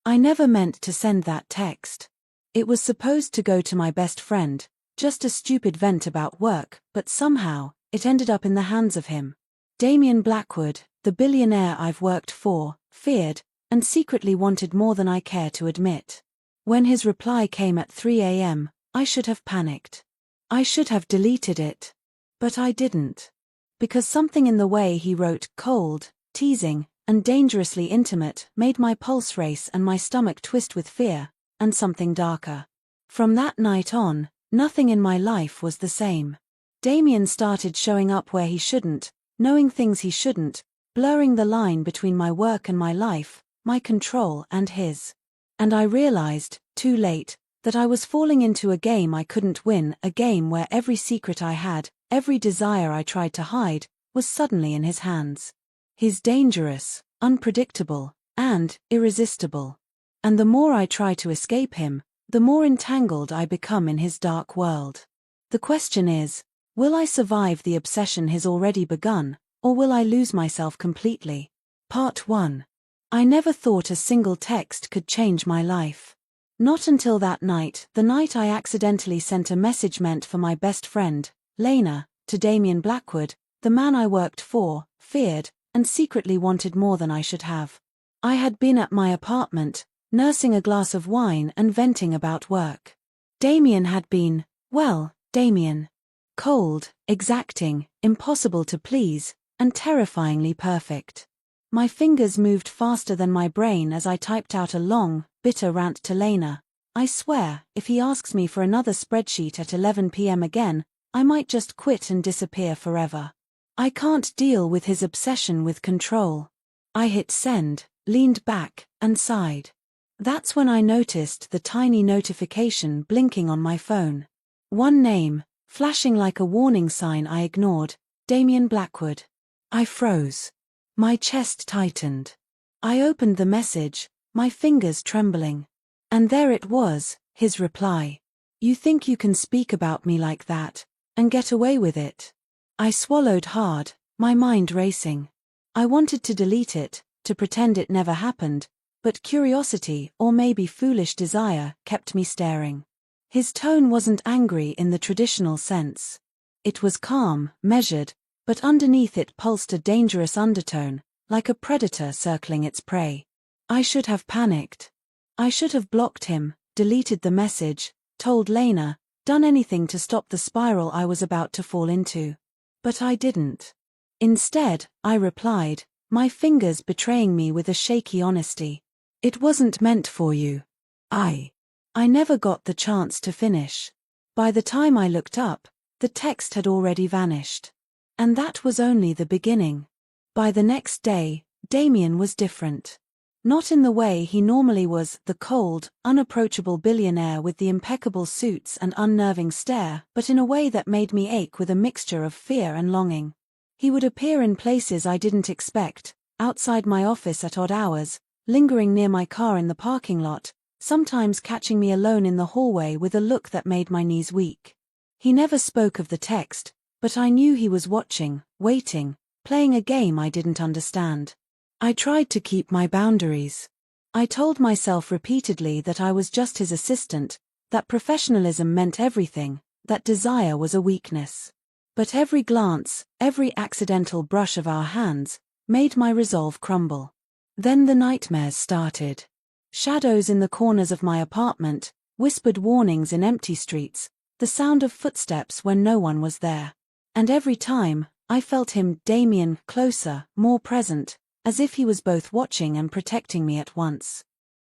I never meant to send that text. It was supposed to go to my best friend, just a stupid vent about work, but somehow, it ended up in the hands of him. Damian Blackwood, the billionaire I've worked for, feared, and secretly wanted more than I care to admit. When his reply came at 3 a.m., I should have panicked. I should have deleted it. But I didn't. Because something in the way he wrote, cold, teasing, and dangerously intimate, made my pulse race and my stomach twist with fear, and something darker. From that night on, nothing in my life was the same. Damian started showing up where he shouldn't, knowing things he shouldn't, blurring the line between my work and my life, my control and his. And I realized, too late, that I was falling into a game I couldn't win, a game where every secret I had, every desire I tried to hide, was suddenly in his hands. He's dangerous, unpredictable, and irresistible. And the more I try to escape him, the more entangled I become in his dark world. The question is, will I survive the obsession he's already begun, or will I lose myself completely? Part 1. I never thought a single text could change my life. Not until that night, the night I accidentally sent a message meant for my best friend, Lena, to Damian Blackwood, the man I worked for, feared, and secretly wanted more than I should have. I had been at my apartment, nursing a glass of wine and venting about work. Damian had been, well, Damian. Cold, exacting, impossible to please, and terrifyingly perfect. My fingers moved faster than my brain as I typed out a long, bitter rant to Lena. I swear, if he asks me for another spreadsheet at 11 p.m. again, I might just quit and disappear forever. I can't deal with his obsession with control. I hit send, leaned back, and sighed. That's when I noticed the tiny notification blinking on my phone. One name, flashing like a warning sign I ignored, Damian Blackwood. I froze. My chest tightened. I opened the message, my fingers trembling. And there it was, his reply. You think you can speak about me like that, and get away with it? I swallowed hard, my mind racing. I wanted to delete it, to pretend it never happened, but curiosity, or maybe foolish desire, kept me staring. His tone wasn't angry in the traditional sense. It was calm, measured, but underneath it pulsed a dangerous undertone, like a predator circling its prey. I should have panicked. I should have blocked him, deleted the message, told Lena, done anything to stop the spiral I was about to fall into. But I didn't. Instead, I replied, my fingers betraying me with a shaky honesty. It wasn't meant for you. I never got the chance to finish. By the time I looked up, the text had already vanished. And that was only the beginning. By the next day, Damian was different. Not in the way he normally was, the cold, unapproachable billionaire with the impeccable suits and unnerving stare, but in a way that made me ache with a mixture of fear and longing. He would appear in places I didn't expect, outside my office at odd hours, lingering near my car in the parking lot, sometimes catching me alone in the hallway with a look that made my knees weak. He never spoke of the text, but I knew he was watching, waiting, playing a game I didn't understand. I tried to keep my boundaries. I told myself repeatedly that I was just his assistant, that professionalism meant everything, that desire was a weakness. But every glance, every accidental brush of our hands, made my resolve crumble. Then the nightmares started. Shadows in the corners of my apartment, whispered warnings in empty streets, the sound of footsteps when no one was there. And every time, I felt him, Damian, closer, more present, as if he was both watching and protecting me at once.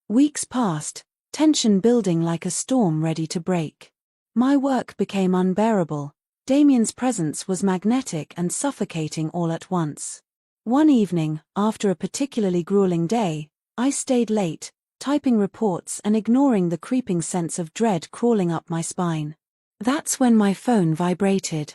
Weeks passed, tension building like a storm ready to break. My work became unbearable. Damian's presence was magnetic and suffocating all at once. One evening, after a particularly grueling day, I stayed late, typing reports and ignoring the creeping sense of dread crawling up my spine. That's when my phone vibrated.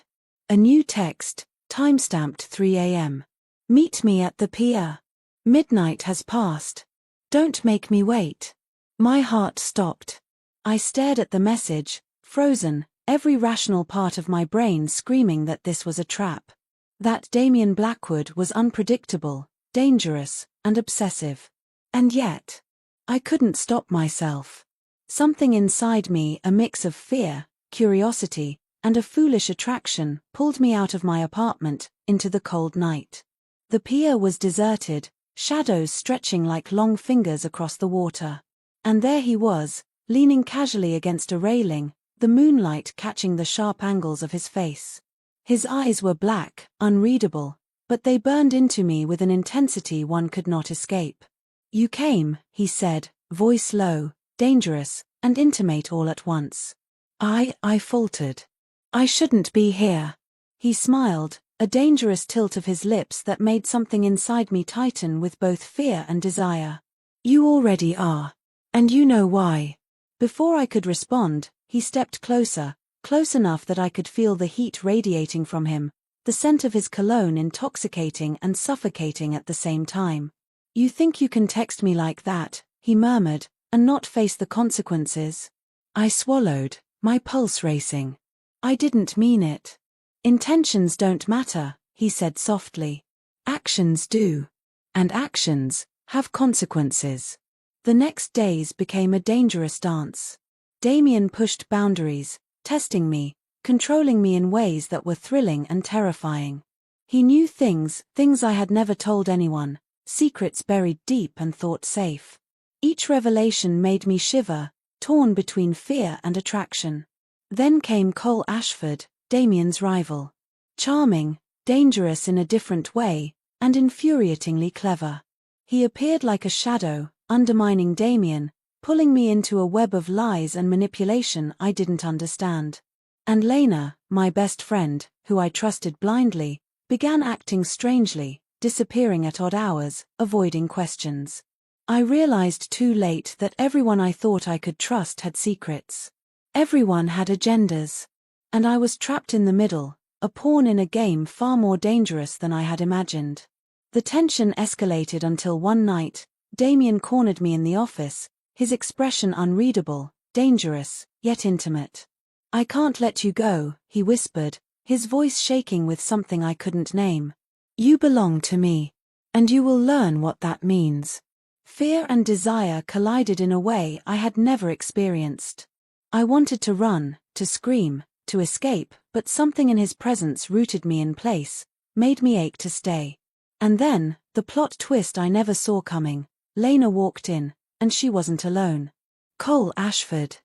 A new text, timestamped 3 a.m. Meet me at the pier. Midnight has passed. Don't make me wait. My heart stopped. I stared at the message, frozen, every rational part of my brain screaming that this was a trap. That Damian Blackwood was unpredictable, dangerous, and obsessive. And yet, I couldn't stop myself. Something inside me, a mix of fear, curiosity, and a foolish attraction, pulled me out of my apartment, into the cold night. The pier was deserted, shadows stretching like long fingers across the water. And there he was, leaning casually against a railing, the moonlight catching the sharp angles of his face. His eyes were black, unreadable, but they burned into me with an intensity one could not escape. "You came," he said, voice low, dangerous, and intimate all at once. I faltered. "I shouldn't be here." He smiled, a dangerous tilt of his lips that made something inside me tighten with both fear and desire. "You already are. And you know why." Before I could respond, he stepped closer, close enough that I could feel the heat radiating from him, the scent of his cologne intoxicating and suffocating at the same time. "You think you can text me like that," he murmured, "and not face the consequences?" I swallowed, my pulse racing. "I didn't mean it." "Intentions don't matter," he said softly. "Actions do. And actions have consequences." The next days became a dangerous dance. Damian pushed boundaries, testing me, controlling me in ways that were thrilling and terrifying. He knew things I had never told anyone, secrets buried deep and thought safe. Each revelation made me shiver, torn between fear and attraction. Then came Cole Ashford, Damian's rival. Charming, dangerous in a different way, and infuriatingly clever. He appeared like a shadow, undermining Damian, pulling me into a web of lies and manipulation I didn't understand. And Lena, my best friend, who I trusted blindly, began acting strangely, disappearing at odd hours, avoiding questions. I realized too late that everyone I thought I could trust had secrets. Everyone had agendas. And I was trapped in the middle, a pawn in a game far more dangerous than I had imagined. The tension escalated until one night, Damian cornered me in the office, his expression unreadable, dangerous, yet intimate. "I can't let you go," he whispered, his voice shaking with something I couldn't name. "You belong to me. And you will learn what that means." Fear and desire collided in a way I had never experienced. I wanted to run, to scream, to escape, but something in his presence rooted me in place, made me ache to stay. And then, the plot twist I never saw coming, Lena walked in, and she wasn't alone. Cole Ashford.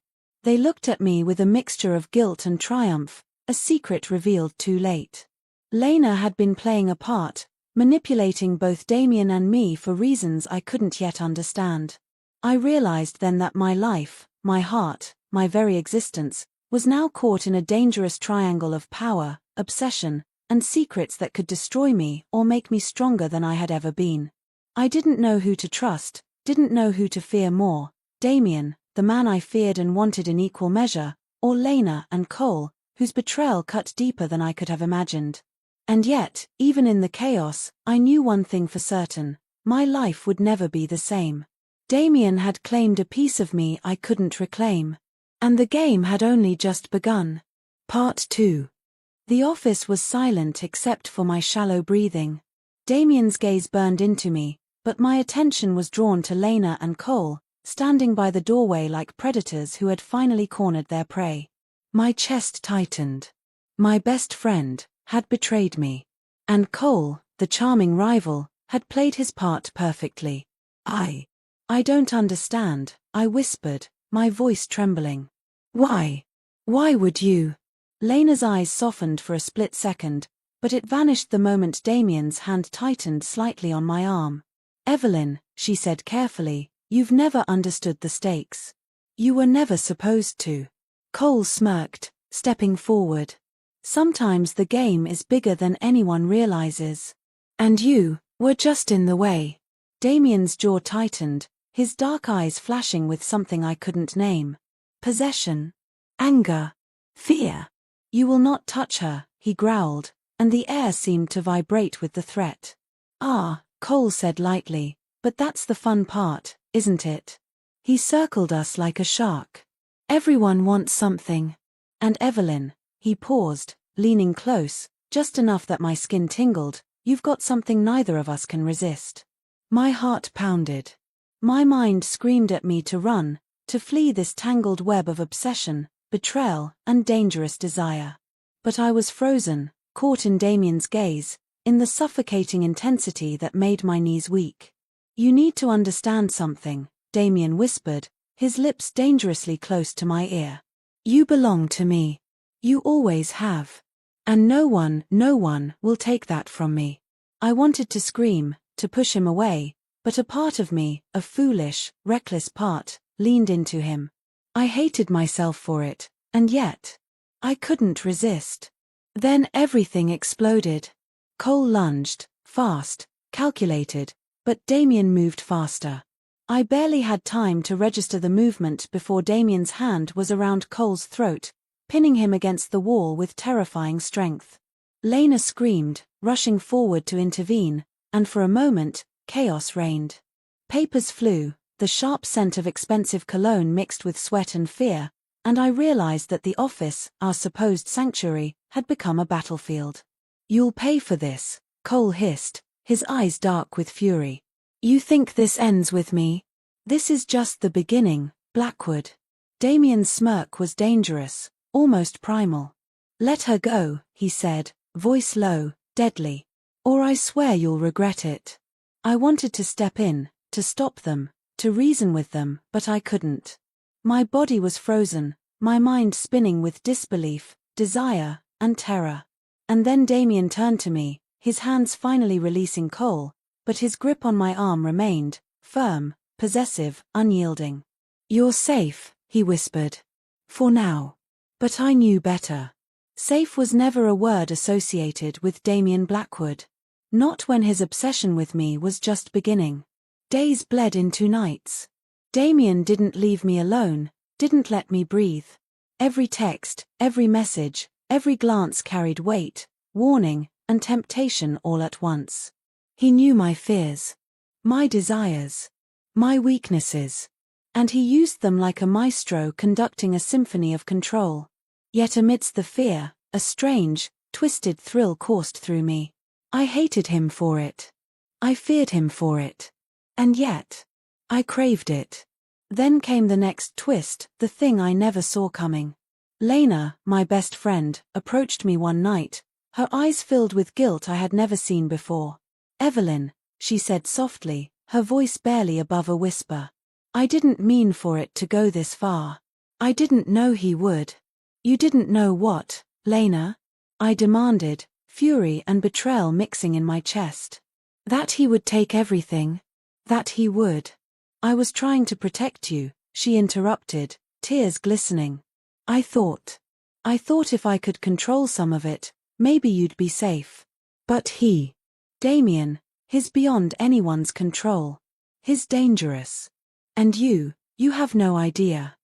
They looked at me with a mixture of guilt and triumph, a secret revealed too late. Lena had been playing a part, manipulating both Damian and me for reasons I couldn't yet understand. I realized then that my life, my heart, my very existence, was now caught in a dangerous triangle of power, obsession, and secrets that could destroy me or make me stronger than I had ever been. I didn't know who to trust, didn't know who to fear more, Damian, the man I feared and wanted in equal measure, or Lena and Cole, whose betrayal cut deeper than I could have imagined. And yet, even in the chaos, I knew one thing for certain: my life would never be the same. Damian had claimed a piece of me I couldn't reclaim. And the game had only just begun. Part 2. The office was silent except for my shallow breathing. Damian's gaze burned into me, but my attention was drawn to Lena and Cole, standing by the doorway like predators who had finally cornered their prey. My chest tightened. My best friend had betrayed me. And Cole, the charming rival, had played his part perfectly. I don't understand," I whispered, my voice trembling. "Why? Why would you?" Lena's eyes softened for a split second, but it vanished the moment Damian's hand tightened slightly on my arm. "Evelyn," she said carefully, "you've never understood the stakes. You were never supposed to." Cole smirked, stepping forward. "Sometimes the game is bigger than anyone realizes. And you were just in the way." Damian's jaw tightened, his dark eyes flashing with something I couldn't name. Possession. Anger. Fear. "You will not touch her," he growled, and the air seemed to vibrate with the threat. "Ah," Cole said lightly, "but that's the fun part, isn't it? He circled us like a shark. Everyone wants something. And Evelyn," he paused, leaning close, just enough that my skin tingled, "you've got something neither of us can resist." My heart pounded. My mind screamed at me to run, to flee this tangled web of obsession, betrayal, and dangerous desire. But I was frozen, caught in Damian's gaze, in the suffocating intensity that made my knees weak. "You need to understand something," Damian whispered, his lips dangerously close to my ear. "You belong to me. You always have. And no one will take that from me." I wanted to scream, to push him away, but a part of me, a foolish, reckless part, leaned into him. I hated myself for it, and yet I couldn't resist. Then everything exploded. Cole lunged, fast, calculated, but Damian moved faster. I barely had time to register the movement before Damian's hand was around Cole's throat, pinning him against the wall with terrifying strength. Lena screamed, rushing forward to intervene, and for a moment, chaos reigned. Papers flew, the sharp scent of expensive cologne mixed with sweat and fear, and I realized that the office, our supposed sanctuary, had become a battlefield. "You'll pay for this," Cole hissed, his eyes dark with fury. "You think this ends with me? This is just the beginning, Blackwood." Damian's smirk was dangerous, almost primal. "Let her go," he said, voice low, deadly. "Or I swear you'll regret it." I wanted to step in, to stop them, to reason with them, but I couldn't. My body was frozen, my mind spinning with disbelief, desire, and terror. And then Damian turned to me, his hands finally releasing Cole, but his grip on my arm remained, firm, possessive, unyielding. "You're safe," he whispered. "For now." But I knew better. Safe was never a word associated with Damian Blackwood. Not when his obsession with me was just beginning. Days bled into nights. Damian didn't leave me alone, didn't let me breathe. Every text, every message, every glance carried weight, warning, and temptation all at once. He knew my fears, my desires, my weaknesses, and he used them like a maestro conducting a symphony of control. Yet amidst the fear, a strange, twisted thrill coursed through me. I hated him for it. I feared him for it. And yet, I craved it. Then came the next twist, the thing I never saw coming. Lena, my best friend, approached me one night, her eyes filled with guilt I had never seen before. "Evelyn," she said softly, her voice barely above a whisper. "I didn't mean for it to go this far. I didn't know he would." "You didn't know what, Lena?" I demanded, fury and betrayal mixing in my chest. "That he would take everything. That he would." "I was trying to protect you," she interrupted, tears glistening. I thought if I could control some of it, maybe you'd be safe. But Damian, he's beyond anyone's control. He's dangerous. And you have no idea."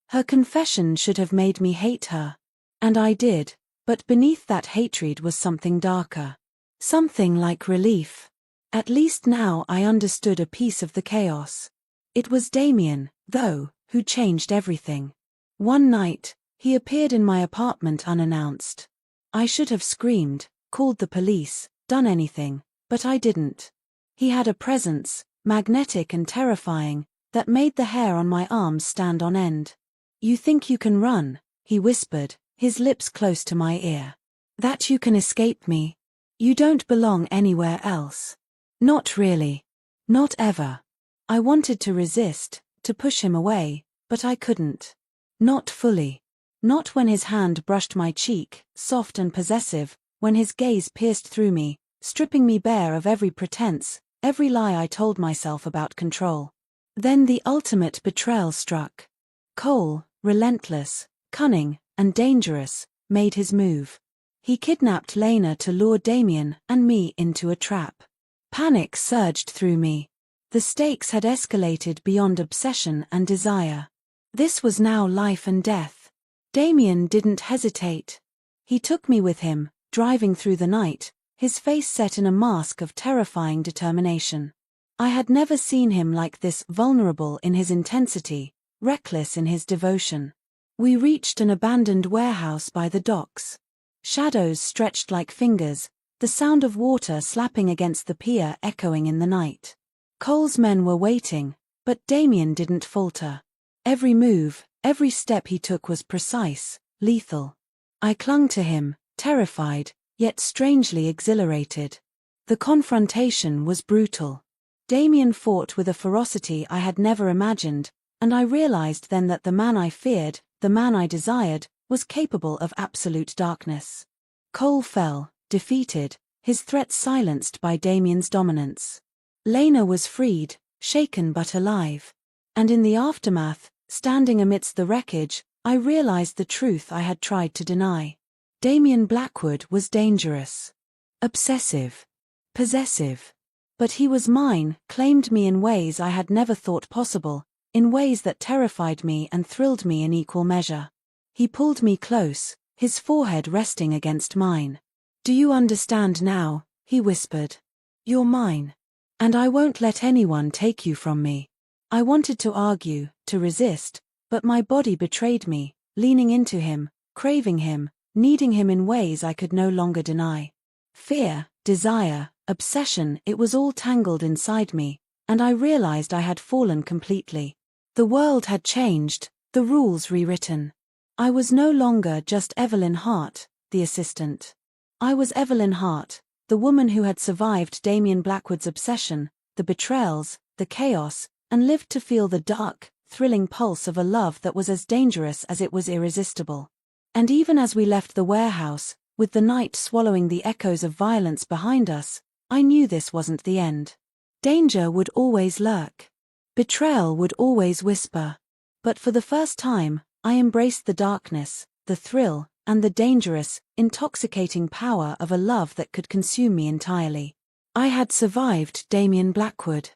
Her confession should have made me hate her. And I did, but beneath that hatred was something darker. Something like relief. At least now I understood a piece of the chaos. It was Damian, though, who changed everything. One night, he appeared in my apartment unannounced. I should have screamed, called the police, done anything, but I didn't. He had a presence, magnetic and terrifying, that made the hair on my arms stand on end. "You think you can run," he whispered, his lips close to my ear. "That you can escape me. You don't belong anywhere else." Not really. Not ever. I wanted to resist, to push him away, but I couldn't. Not fully. Not when his hand brushed my cheek, soft and possessive, when his gaze pierced through me, stripping me bare of every pretense, every lie I told myself about control. Then the ultimate betrayal struck. Cole, relentless, cunning, and dangerous, made his move. He kidnapped Lena to lure Damian and me into a trap. Panic surged through me. The stakes had escalated beyond obsession and desire. This was now life and death. Damian didn't hesitate. He took me with him, driving through the night, his face set in a mask of terrifying determination. I had never seen him like this, vulnerable in his intensity, reckless in his devotion. We reached an abandoned warehouse by the docks. Shadows stretched like fingers, the sound of water slapping against the pier echoing in the night. Cole's men were waiting, But Damian didn't falter. Every move, every step he took was precise, lethal. I clung to him, terrified, yet strangely exhilarated. The confrontation was brutal. Damian fought with a ferocity I had never imagined, and I realized then that the man I feared, the man I desired, was capable of absolute darkness. Cole fell, defeated, his threats silenced by Damian's dominance. Lena was freed, shaken but alive. And in the aftermath, standing amidst the wreckage, I realized the truth I had tried to deny. Damian Blackwood was dangerous. Obsessive. Possessive. But he was mine, claimed me in ways I had never thought possible, in ways that terrified me and thrilled me in equal measure. He pulled me close, his forehead resting against mine. "Do you understand now?" he whispered. "You're mine. And I won't let anyone take you from me." I wanted to argue, to resist, but my body betrayed me, leaning into him, craving him, needing him in ways I could no longer deny. Fear, desire, obsession, it was all tangled inside me, and I realized I had fallen completely. The world had changed, the rules rewritten. I was no longer just Evelyn Hart, the assistant. I was Evelyn Hart, the woman who had survived Damian Blackwood's obsession, the betrayals, the chaos, and lived to feel the dark, thrilling pulse of a love that was as dangerous as it was irresistible. And even as we left the warehouse, with the night swallowing the echoes of violence behind us, I knew this wasn't the end. Danger would always lurk. Betrayal would always whisper. But for the first time, I embraced the darkness, the thrill, and the dangerous, intoxicating power of a love that could consume me entirely. I had survived Damian Blackwood.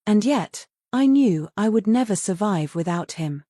And yet, I knew I would never survive without him.